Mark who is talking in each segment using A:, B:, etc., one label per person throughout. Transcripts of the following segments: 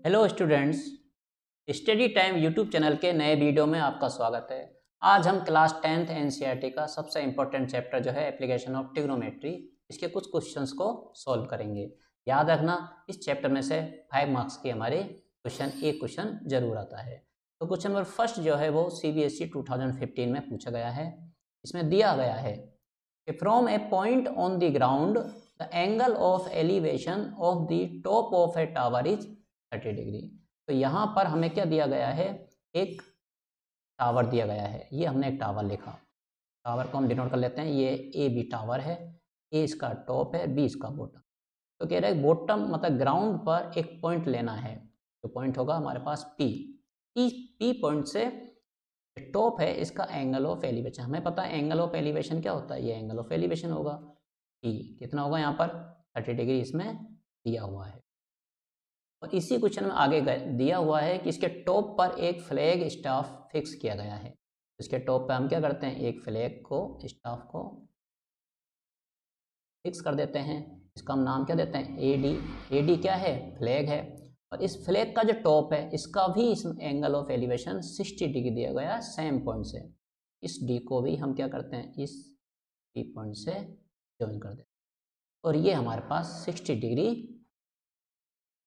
A: Hello students, study time YouTube channel के नए video में आपका स्वागत है। आज हम क्लास 10th एनसीईआरटी का सबसे इम्पोर्टेंट चैप्टर जो है एप्लीकेशन ऑफ ट्रिग्नोमेट्री, इसके कुछ क्वेश्चंस को सॉल्व करेंगे। याद रखना, इस चैप्टर में से 5 मार्क्स की हमारे एक क्वेश्चन जरूर आता है। तो क्वेश्चन नंबर फर्स्ट जो है वो CBSE 2015 में पूछा गया है। इसमें दिया गया है कि from A point on the ground the angle of elevation of the top of A tower is 30 degree. तो यहाँ पर हमें क्या दिया गया है, एक टावर दिया गया है। ये हमने एक टावर लिखा, टावर को हम डिनोट कर लेते हैं, ये ए बी टावर है। ए इसका टॉप है, बी इसका बॉटम। तो कह रहे हैं बॉटम मतलब ग्राउंड पर एक पॉइंट लेना है। जो पॉइंट होगा हमारे पास पी पॉइंट से टॉप है, इसका एंगल ऑफ एलिवेशन हमें पता है। एंगल ऑफ एलिवेशन क्या होता है, ये एंगल ऑफ एलिवेशन होगा। पी कितना होगा यहाँ पर 30 डिग्री इसमें दिया हुआ है। और इसी क्वेश्चन में आगे दिया हुआ है कि इसके टॉप पर एक फ्लैग स्टाफ फिक्स किया गया है। इसके टॉप पे हम क्या करते हैं, एक फ्लैग को स्टाफ को फिक्स कर देते हैं। इसका हम नाम क्या देते हैं, एडी। एडी क्या है, फ्लैग है। और इस फ्लैग का जो टॉप है इसका भी इस एंगल ऑफ एलिवेशन 60 डिग्री दिया गया है सेम पॉइंट से। इस डी को भी हम क्या करते हैं, इस डी पॉइंट से ज्वाइन कर देते हैं। और ये हमारे पास 60 डिग्री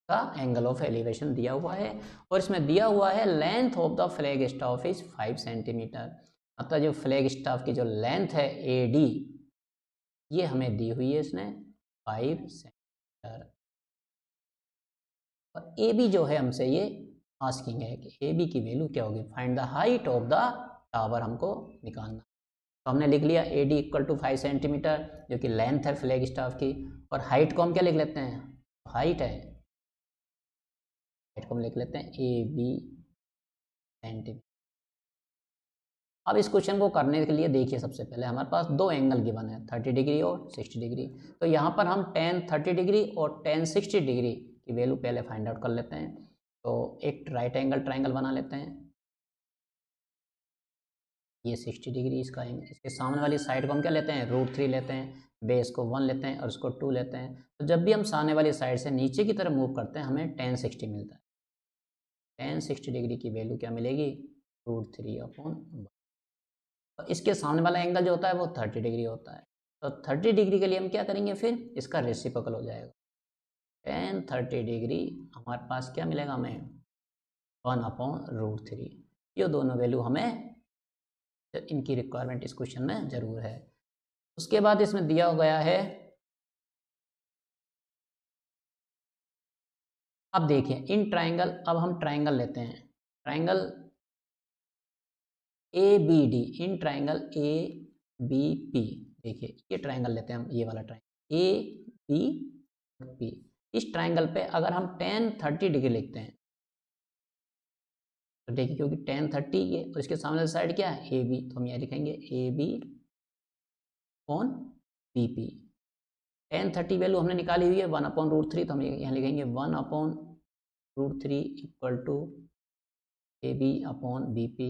A: का एंगल ऑफ एलिवेशन दिया हुआ है। और इसमें दिया हुआ है length of the flag staff is 5 centimetre. मतलब जो फ्लैग स्टाफ की जो लेंथ है एडी, ये हमें दी हुई है इसने 5 सेंटीमीटर। और ए बी जो है हमसे ये आस्किंग है कि ए बी की वैल्यू क्या होगी, find the height of the tower हमको निकालना। तो हमने लिख लिया A D equal to 5 centimetre, जो कि लेंथ है फ्लैग स्टाफ की। और हाइट को हम क्या लिख लेते हैं, हाइट है, हाइट को हम लिख लेते हैं ए बी सेंटीमीटर। अब इस क्वेश्चन को करने के लिए देखिए, सबसे पहले हमारे पास दो एंगल गिवन है, 30 डिग्री और 60 डिग्री। तो यहाँ पर हम tan 30 डिग्री और tan 60 डिग्री की वैल्यू पहले फाइंड आउट कर लेते हैं। तो एक राइट एंगल ट्राइंगल बना लेते हैं। ये 60 डिग्री इसका एंगल, इसके सामने वाली साइड को हम क्या लेते हैं, √3 लेते हैं, बेस को 1 लेते हैं और इसको 2 लेते हैं। तो जब भी हम सामने वाली साइड से नीचे की तरफ मूव करते हैं हमें tan 60 मिलता है। tan 60 डिग्री की वैल्यू क्या मिलेगी, √3/1। तो इसके सामने वाला एंगल जो होता है वो 30 डिग्री होता है। तो 30 डिग्री के लिए हम क्या करेंगे, फिर इसका रेसिप्रोकल हो जाएगा। tan 30 डिग्री हमारे पास क्या मिलेगा हमें, 1/√3। ये दोनों वैल्यू हमें, इनकी रिक्वायरमेंट इस क्वेश्चन में जरूर है। उसके बाद इसमें दिया गया है, अब देखिए इन ट्राइंगल, अब हम ट्राइंगल लेते हैं, triangle A B D, in triangle A B P. देखिए ये ट्राइंगल लेते हैं हम, ये वाला ट्राइंगल ए बी पी। इस ट्राइंगल पे अगर हम tan 30 डिग्री लिखते हैं तो देखिए, क्योंकि tan 30 ये और इसके सामने साइड क्या है ए बी, तो हम यहाँ लिखेंगे A B upon B P. tan 30 value हमने निकाली हुई है 1/√3, तो हम यहाँ लिखेंगे 1/√3 equal to A B upon B P.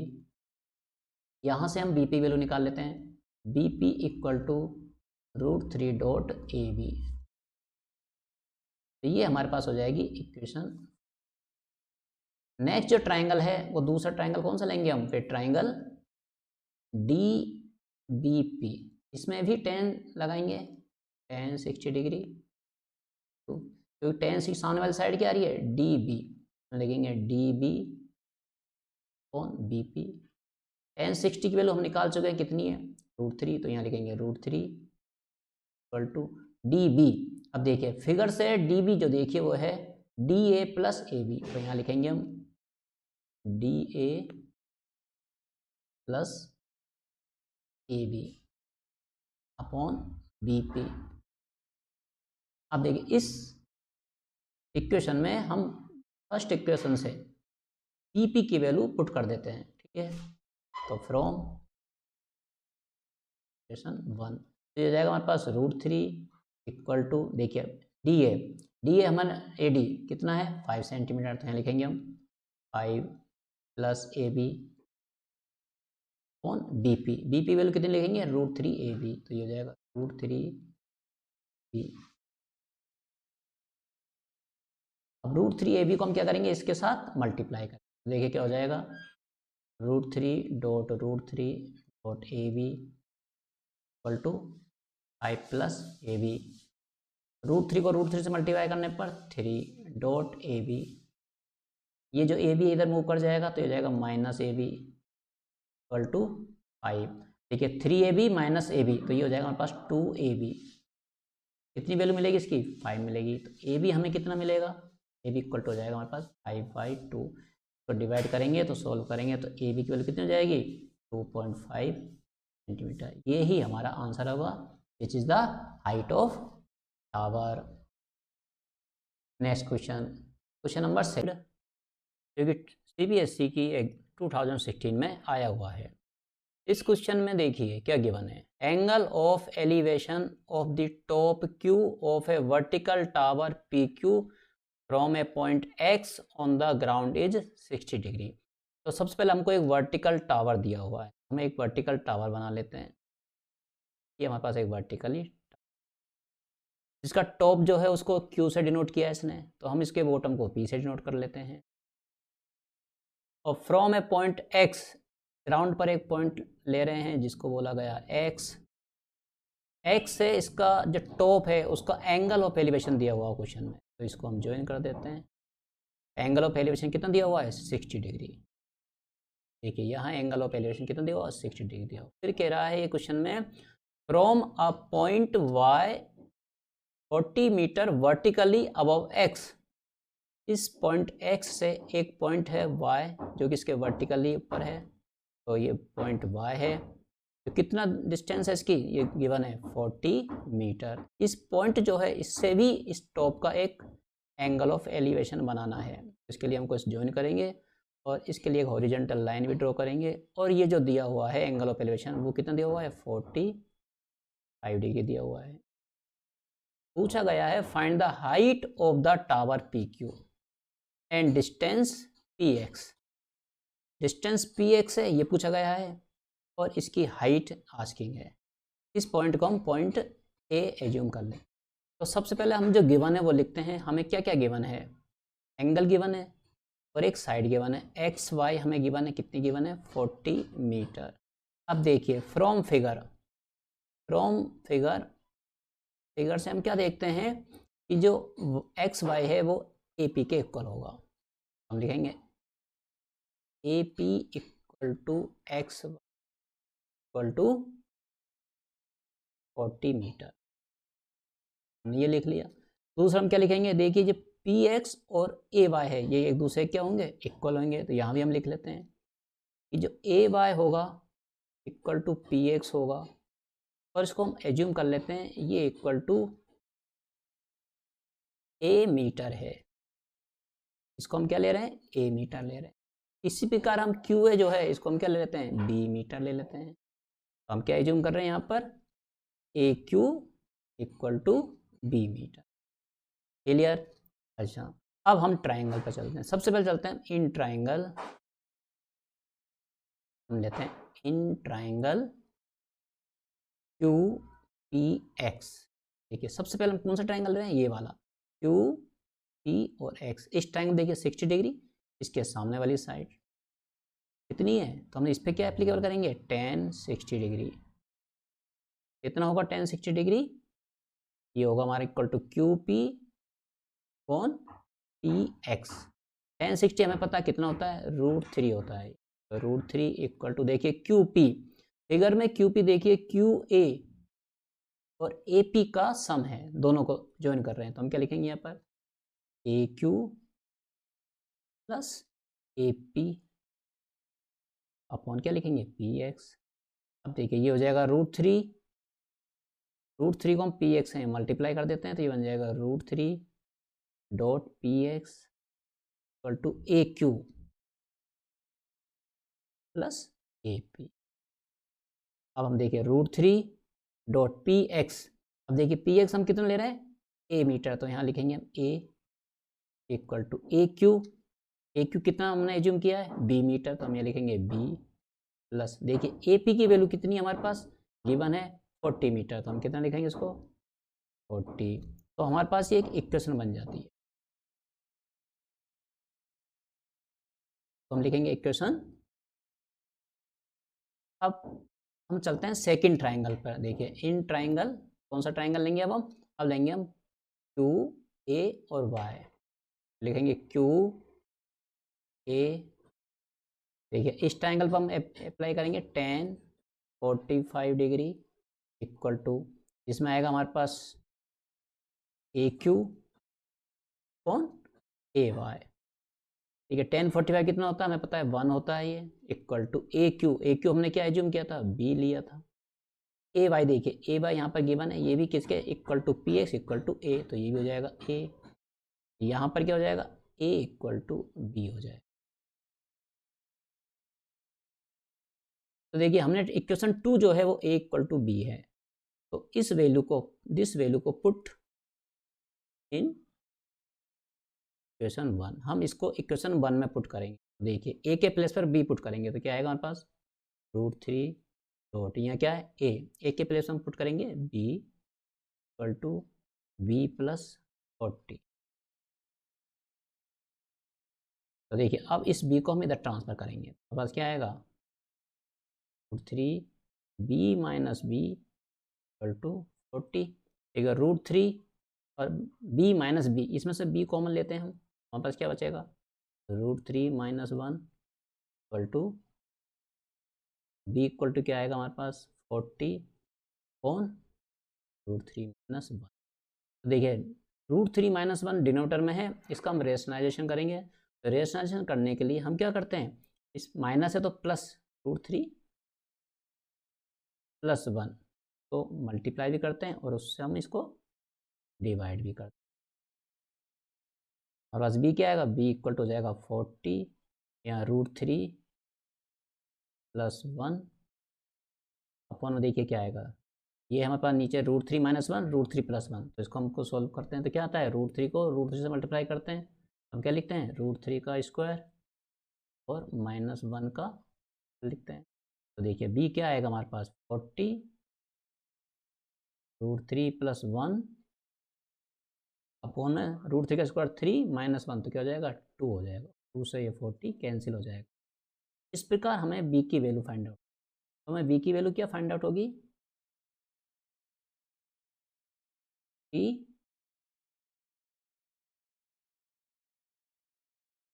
A: यहाँ से हम बी पी वैल्यू निकाल लेते हैं, B P equal to √3.AB। तो ये हमारे पास हो जाएगी इक्वेशन। नेक्स्ट जो ट्राइंगल है वो दूसरा ट्राइंगल कौन सा लेंगे हम, फिर ट्राइंगल डी बी पी। इसमें भी tan लगाएंगे, tan 60 डिग्री, तो tan 60 सामने वाली साइड क्या आ रही है, डी बी, लिखेंगे D B on B P. tan 60 की वैल्यू हम निकाल चुके हैं, कितनी है, √3, तो यहाँ लिखेंगे √3 इक्वल टू डी बी। अब देखिए फिगर से डी बी जो देखिए वो है D A plus A B, तो यहाँ लिखेंगे हम D A plus A B upon B P. अब देखिए इस इक्वेशन में हम फर्स्ट इक्वेशन से पी पी की वैल्यू पुट कर देते हैं, ठीक है। तो फ्रॉम इक्वेशन 1 तो ये जाएगा हमारे पास √3 इक्वल टू, देखिए डी ए हमारा ए डी कितना है 5 सेंटीमीटर, तो यहाँ लिखेंगे हम 5 plus A B on B P. B P value कितनी लिखेंगे, √3AB, तो ये हो जाएगा √3B अब √3ab को हम क्या करेंगे, इसके साथ मल्टीप्लाई करेंगे। देखिए क्या हो जाएगा, √3.√3.ab equal to 5 plus ab। √3 को √3 से मल्टीप्लाई करने पर 3.ab, ये जो ab इधर मूव कर जाएगा तो ये जाएगा -ab इक्वल टू 5। देखिए 3ab माइनस ab, तो ये हो जाएगा हमारे पास 2ab। कितनी वैल्यू मिलेगी इसकी, 5 मिलेगी। तो ab हमें कितना मिलेगा, ab इक्वल टू हो जाएगा हमारे पास 5/2। तो डिवाइड करेंगे तो सोल्व करेंगे तो ab की वैल्यू कितनी हो जाएगी, 2.5 सेंटीमीटर। ये ही हमारा आंसर होगा, which is the height of tower. Next question, question number 7, जो कि CBSE की 2016 में आया हुआ है। इस क्वेश्चन में देखिए क्या गिवन है, angle of elevation of the top Q of A vertical tower PQ from A point X on the ground is 60 degree. तो सबसे पहले हमको एक वर्टिकल टावर दिया हुआ है, हम एक वर्टिकल टावर बना लेते हैं। ये हमारे पास एक वर्टिकली, जिसका टॉप जो है उसको Q से डिनोट किया है इसने, तो हम इसके बॉटम को P से डिनोट कर लेते हैं। और from A point X, ground पर एक पॉइंट ले रहे हैं जिसको बोला गया X से इसका जो टॉप है उसका एंगल ऑफ एलिवेशन दिया हुआ क्वेश्चन में, तो इसको हम ज्वाइन कर देते हैं। एंगल ऑफ एलिवेशन कितना दिया हुआ है, 60 डिग्री। देखिए यहाँ एंगल ऑफ एलिवेशन कितना दिया हुआ, 60 डिग्री दिया हुआ। फिर कह रहा है ये क्वेश्चन में, from a point Y 40 metre vertically above X, इस पॉइंट X से एक पॉइंट है Y जो कि इसके वर्टिकली ऊपर है, तो ये पॉइंट Y है। तो कितना डिस्टेंस है इसकी, ये गिवन है 40 मीटर। इस पॉइंट जो है इससे भी इस टॉप का एक एंगल ऑफ एलिवेशन बनाना है। इसके लिए हमको इस ज्वाइन करेंगे और इसके लिए एक हॉरिजॉन्टल लाइन भी ड्रॉ करेंगे। और ये जो दिया हुआ है एंगल ऑफ एलिवेशन वो कितना दिया हुआ है, 45 डिग्री दिया हुआ है। पूछा गया है find the height of the tower PQ and distance PX। Distance PX है ये पूछा गया है और इसकी हाइट आस्किंग है। इस पॉइंट को हम पॉइंट A एज्यूम कर लें। तो सबसे पहले हम जो गिवन है वो लिखते हैं। हमें क्या क्या गिवन है, एंगल गिवन है और एक साइड गिवन है। XY हमें गिवन है, कितनी गिवन है, 40 मीटर। अब देखिए फ्रॉम फिगर से हम क्या देखते हैं कि जो XY है वो AP के इक्वल होगा। हम लिखेंगे AP equal to XY equal to 40 metre, हमने ये लिख लिया। दूसरा हम क्या लिखेंगे, देखिए जो PX और AY है ये एक दूसरे क्या होंगे, इक्वल होंगे। तो यहाँ भी हम लिख लेते हैं कि जो AY होगा इक्वल टू PX होगा और इसको हम एज्यूम कर लेते हैं ये इक्वल टू A मीटर है। इसको हम क्या ले रहे हैं, A मीटर ले रहे हैं। इसी प्रकार हम QA जो है इसको हम क्या ले लेते हैं, B मीटर ले लेते हैं। तो हम क्या एज्यूम कर रहे हैं यहाँ पर, AQ equal to B metre. Clear. अच्छा अब हम ट्राइंगल पर चलते हैं। सबसे पहले चलते हैं इन ट्राइंगल, हम लेते हैं इन ट्राइंगल QPX। देखिए सबसे पहले हम कौन सा ट्राइंगल ले रहे हैं, ये वाला QP और X। इस ट्राइंगल देखिए 60 डिग्री, इसके सामने वाली साइड कितनी है, तो हम इस पर क्या एप्लीकेबल करेंगे, tan 60 डिग्री। कितना होगा tan 60 डिग्री, ये होगा हमारा equal to QP upon PX। tan 60 हमें पता है कितना होता है, √3 होता है। तो √3 इक्वल टू देखिए QP, फिगर में QP देखिए QA और AP का सम है, दोनों को ज्वाइन कर रहे हैं। तो हम क्या लिखेंगे यहाँ पर, AQ प्लस AP अपॉन क्या लिखेंगे, PX। अब देखिए ये हो जाएगा √3 को हम PX से मल्टीप्लाई कर देते हैं तो ये बन जाएगा √3.PX equal to AQ plus AP। अब हम देखिए √3.PX, अब देखिए PX हम कितना ले रहे हैं, A मीटर। तो यहाँ लिखेंगे हम A इक्वल टू AQ कितना हमने एज्यूम किया है, B मीटर। तो हम ये लिखेंगे B प्लस देखिए AP की वैल्यू कितनी है हमारे पास, गिवन है 40 मीटर। तो हम कितना लिखेंगे इसको, 40। तो हमारे पास ये एक इक्वेशन बन जाती है। तो हम लिखेंगे इक्वेशन। अब हम चलते हैं सेकंड ट्राइंगल पर। देखिए इन ट्राइंगल, कौन सा ट्राइंगल लेंगे अब लेंगे हम क्यू ए और वाई। लिखेंगे क्यू ए। देखिए इस ट्राइंगल पर हम अप्लाई करेंगे tan 45 डिग्री इक्वल टू, इसमें आएगा हमारे पास ए क्यू कौन ए वाई। ठीक है, tan 45 कितना होता है हमें पता है 1 होता है ये, इक्वल टू ए क्यू हमने क्या एज्यूम किया था b लिया था। ए वाई देखिए ए वाई यहाँ पर गिवन है, ये भी किसके equal to P X equal to A, तो ये भी हो जाएगा ए। यहाँ पर क्या हो जाएगा ए इक्वल टू बी हो जाएगा। तो देखिए हमने इक्वेशन 2 जो है वो ए इक्वल टू बी है, तो इस वैल्यू को, दिस वैल्यू को पुट इन इक्वेशन 1। हम इसको इक्वेशन 1 में पुट करेंगे। देखिए ए के प्लेस पर बी पुट करेंगे तो क्या आएगा हमारे पास √3 डॉट, यहाँ क्या है ए के प्लेस में पुट करेंगे B equal to B plus 40। तो देखिए अब इस b को हम इधर ट्रांसफर करेंगे तो पास क्या आएगा √3 b minus B equal to 40। ठीक है, √3 और b माइनस बी, इसमें से b कॉमन लेते हैं हम, हमारे पास क्या बचेगा √3 minus 1 equal to b equal to क्या आएगा हमारे पास 40 कौन √3 माइनस 1। तो देखिए √3 माइनस 1 डिनोमिनेटर में है, इसका हम रेशनलाइजेशन करेंगे। तो रेशनलाइजेशन करने के लिए हम क्या करते हैं, इस माइनस है तो प्लस √3 प्लस 1 तो मल्टीप्लाई भी करते हैं और उससे हम इसको डिवाइड भी करते हैं। और बस b क्या आएगा b इक्वल टू हो जाएगा 40 या √3 प्लस 1 अपॉन में देखिए क्या आएगा, ये हमारे पास नीचे √3 माइनस 1 √3 प्लस 1, तो इसको हमको सोल्व करते हैं तो क्या आता है √3 को √3 से मल्टीप्लाई करते हैं, हम क्या लिखते हैं √3 का स्क्वायर और माइनस 1 का लिखते हैं। तो देखिए b क्या आएगा हमारे पास 40 √3 प्लस 1 अपॉन √3 का स्क्वायर 3 माइनस 1 तो क्या हो जाएगा 2 हो जाएगा, 2 से ये 40 कैंसिल हो जाएगा। इस प्रकार हमें b की वैल्यू फाइंड आउट, तो हमें b की वैल्यू क्या फाइंड आउट होगी कि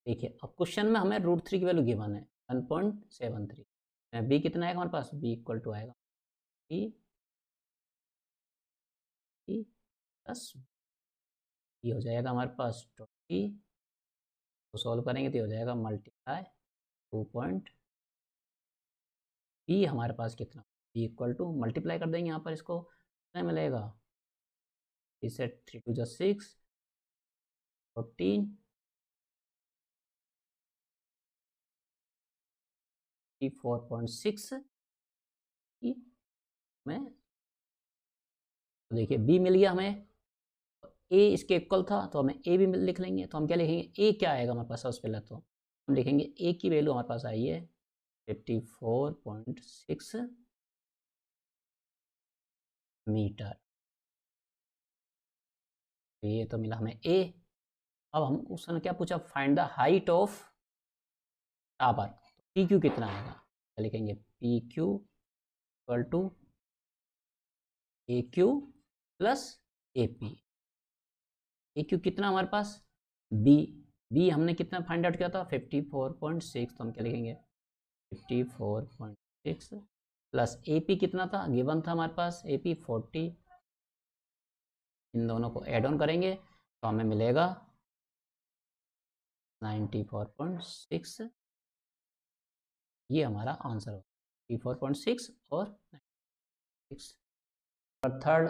A: देखिए अब क्वेश्चन में हमें √3 की वैल्यू गिवन है 1.73, b कितना आएगा हमारे पास b इक्वल टू आएगा b प्लस ये हो जाएगा हमारे पास 20 तो सॉल्व करेंगे तो हो जाएगा मल्टीप्लाई 2. b हमारे पास कितना b इक्वल टू मल्टीप्लाई कर देंगे यहाँ पर, इसको कितना मिलेगा इसे 3 2 जा 6 14 4.6 में। तो देखिए b मिल गया हमें, a इसके इक्वल था तो हमें a भी लिख लेंगे। तो हम क्या लिखेंगे a क्या आएगा हमारे पास, सबसे पहले तो हम लिखेंगे a की वैल्यू हमारे पास आई है 54.6 मीटर। तो ये तो मिला हमें a। अब हम उसने क्या पूछा find the height of tower, P Q कितना आएगा, क्या लिखेंगे P Q equal to A Q plus A P. A Q कितना हमारे पास बी हमने कितना फाइंड आउट किया था 54.6, तो हम क्या लिखेंगे 54.6 प्लस ए पी कितना था गिवन था हमारे पास ए पी 40, इन दोनों को ऐड ऑन करेंगे तो हमें मिलेगा 94.6। ये हमारा आंसर होगा 54.6 और 96। और थर्ड,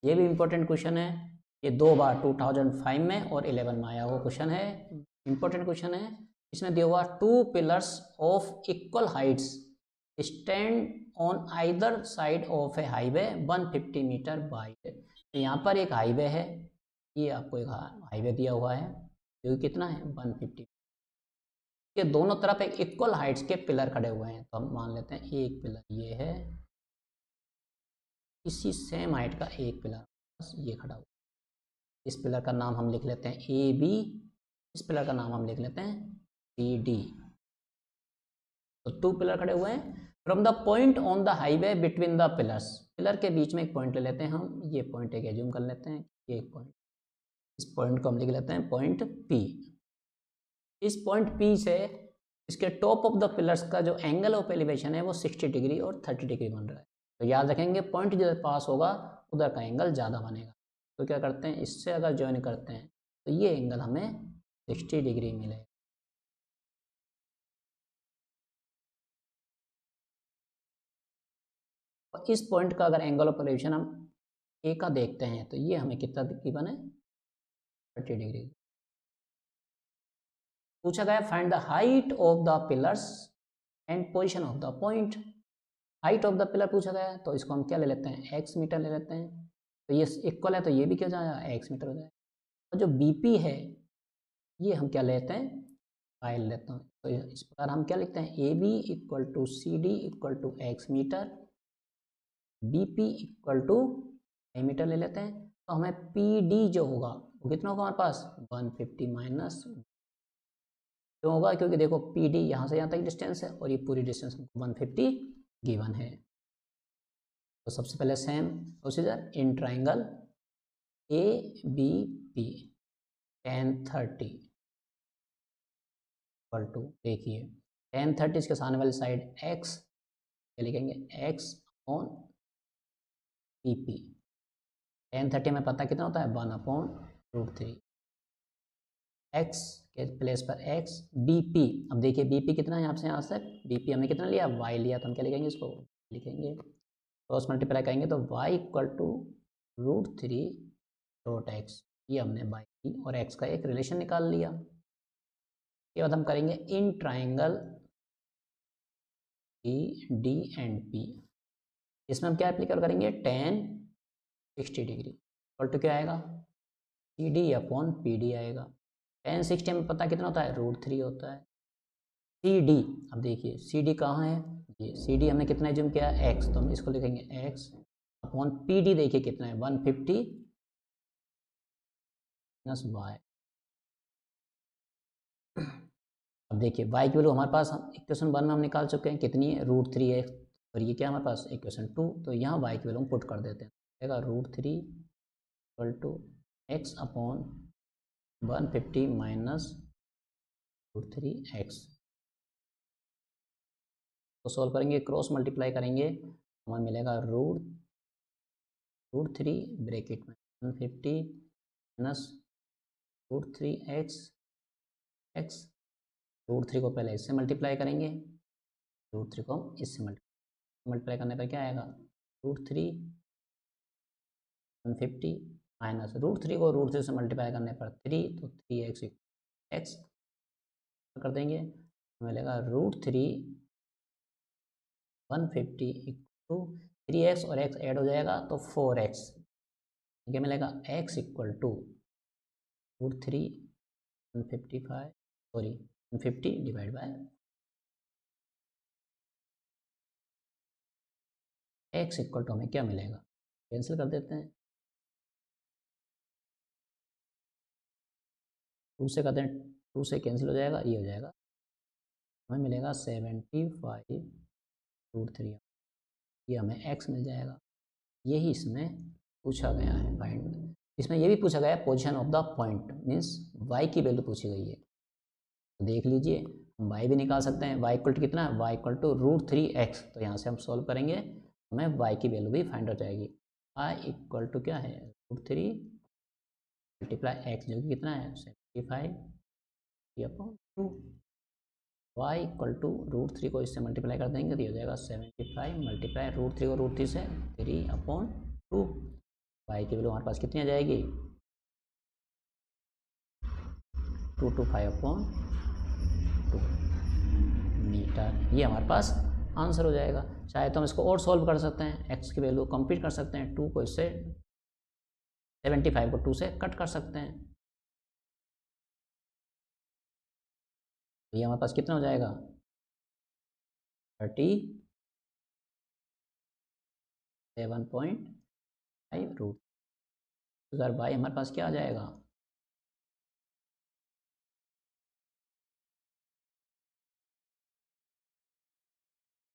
A: ये भी इम्पोर्टेंट क्वेश्चन है, ये 2 बार 2005 में और 11 में आया हुआ क्वेश्चन है, इम्पोर्टेंट क्वेश्चन है। इसमें दिया हुआ 2 pillars of equal heights stand on either side of a highway 150 metre wide. तो यहाँ पर एक हाईवे है, ये आपको एक हाईवे दिया हुआ है जो कितना है 150 के दोनों तरफ एक इक्वल हाइट्स के पिलर खड़े हुए हैं। तो हम मान लेते हैं एक पिलर ये है, इसी सेम हाइट का एक पिलर बस ये खड़ा हुआ, इस पिलर का नाम हम लिख लेते हैं ए बी, इस पिलर का नाम हम लिख लेते हैं CD। तो 2 पिलर खड़े हुए हैं। From the point on the highway between the pillars, pillar के बीच में एक पॉइंट ले लेते हैं हम, ये पॉइंट एक एज्यूम कर लेते हैं, ये एक पॉइंट, इस पॉइंट को हम लिख लेते हैं पॉइंट P। इस पॉइंट P से इसके टॉप ऑफ द पिलर्स का जो एंगल ऑफ एलिवेशन है वो 60 डिग्री और 30 डिग्री बन रहा है। तो याद रखेंगे पॉइंट जिधर पास होगा उधर का एंगल ज़्यादा बनेगा। तो क्या करते हैं, इससे अगर ज्वाइन करते हैं तो ये एंगल हमें 60 डिग्री मिलेगा। और इस पॉइंट का अगर एंगल ऑफ एलिवेशन हम ए का देखते हैं तो ये हमें कितना डिग्री बने, 30 डिग्री। पूछा गया find the height of the pillars and position of the point. Height of the pillar पूछा गया है तो इसको हम क्या ले लेते हैं, एक्स मीटर ले लेते हैं। तो ये इक्वल है तो ये भी क्या हो जाएगा, एक्स मीटर हो जाएगा। और जो बीपी है ये हम क्या लेते हैं, पाई लेते हैं। तो इस प्रकार हम क्या लिखते हैं, A B equal to C D equal to X metre, B P equal to A metre ले लेते हैं। तो हमें पी डी जो होगा वो कितना होगा हमारे पास, 150 माइनस, क्यों होगा, क्योंकि देखो पी डी यहाँ से यहाँ तक डिस्टेंस है और ये पूरी डिस्टेंस 150 गिवन है। तो सबसे पहले same procedure, in triangle A B P tan 30 equal to, देखिए tan 30 इसके सामने वाली साइड x, क्या लिखेंगे, x on P P. tan 30 में पता कितना होता है, 1/√3, x के प्लेस पर x, बी पी। अब देखिए बी पी कितना है यहाँ से यहाँ तक, बी पी हमने कितना लिया, y लिया, तो हम क्या लिखेंगे, इसको लिखेंगे क्रॉस मल्टीप्लाई करेंगे तो y इक्वल टू √3 ये हमने y की और x का एक रिलेशन निकाल लिया। उसके बाद हम करेंगे in triangle D and P, इसमें हम क्या एप्लीकेट करेंगे, tan 60 डिग्री इक्वल टू क्या आएगा, C D upon P D आएगा। tan 60 में पता कितना होता है, √3 होता है। सी डी, अब देखिए सी डी कहाँ है, ये सी डी हमने कितना एज्यूम किया, एक्स, तो हम इसको लिखेंगे एक्स अपॉन पी डी, देखिए कितना है 150 प्लस वाई। अब देखिए y की वैल्यू हमारे पास इक्वेशन 1 में हम निकाल चुके हैं, कितनी है, √3x, और ये क्या हमारे पास इक्वेशन 2, तो यहाँ y की वैल्यू हम पुट कर देते हैं, √3 equal to X upon 150 minus √3x। तो सॉल्व करेंगे, क्रॉस मल्टीप्लाई करेंगे, हमें मिलेगा √3 ब्रैकेट में 150 माइनस √3x, x √3 को पहले इससे मल्टीप्लाई करेंगे, √3 को हम इससे मल्टीप्लाई करने पर क्या आएगा, √3 150 माइनस √3 को √3 से मल्टीप्लाई करने पर 3, तो 3x x कर देंगे, हमें मिलेगा √3 150 इक्वल टू 3x और x ऐड हो जाएगा तो 4x, क्या मिलेगा, x equal to √3 155 sorry 150 divide by x equal to, हमें क्या मिलेगा, कैंसिल कर देते हैं, 2 से करते हैं, 2 से कैंसिल हो जाएगा, ये हो जाएगा, हमें मिलेगा 75√3, ये हमें x मिल जाएगा। यही इसमें पूछा गया है फाइंड, इसमें ये भी पूछा गया है position of the point, means y की वैल्यू पूछी गई है। तो देख लीजिए हम y भी निकाल सकते हैं, y इक्वल टू कितना है, y इक्वल टू √3x, तो यहाँ से हम सॉल्व करेंगे, हमें y की वैल्यू भी फाइंड हो जाएगी। y इक्वल टू क्या है, √3 मल्टीप्लाई x, जो कि कितना है 75/2, y इक्वल टू √3 को इससे मल्टीप्लाई कर देंगे तो ये हो जाएगा 75 मल्टीप्लाई √3 को √3 से 3/2, y की वैल्यू हमारे पास कितनी आ जाएगी, 225/2 मीटर, ये हमारे पास आंसर हो जाएगा। चाहे तो हम इसको और सॉल्व कर सकते हैं, x की वैल्यू कंप्लीट कर सकते हैं, 2 को इससे 75 को 2 से कट कर सकते हैं, तो ये हमारे पास कितना हो जाएगा 37.5 अगर बाई हमारे पास क्या आ जाएगा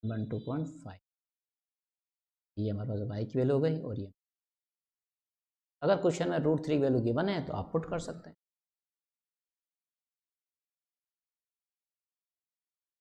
A: 112.5, ये हमारे पास वाई की वैल्यू हो गई। और ये अगर क्वेश्चन में √3 वैल्यू गिवन है तो आप पुट कर सकते हैं।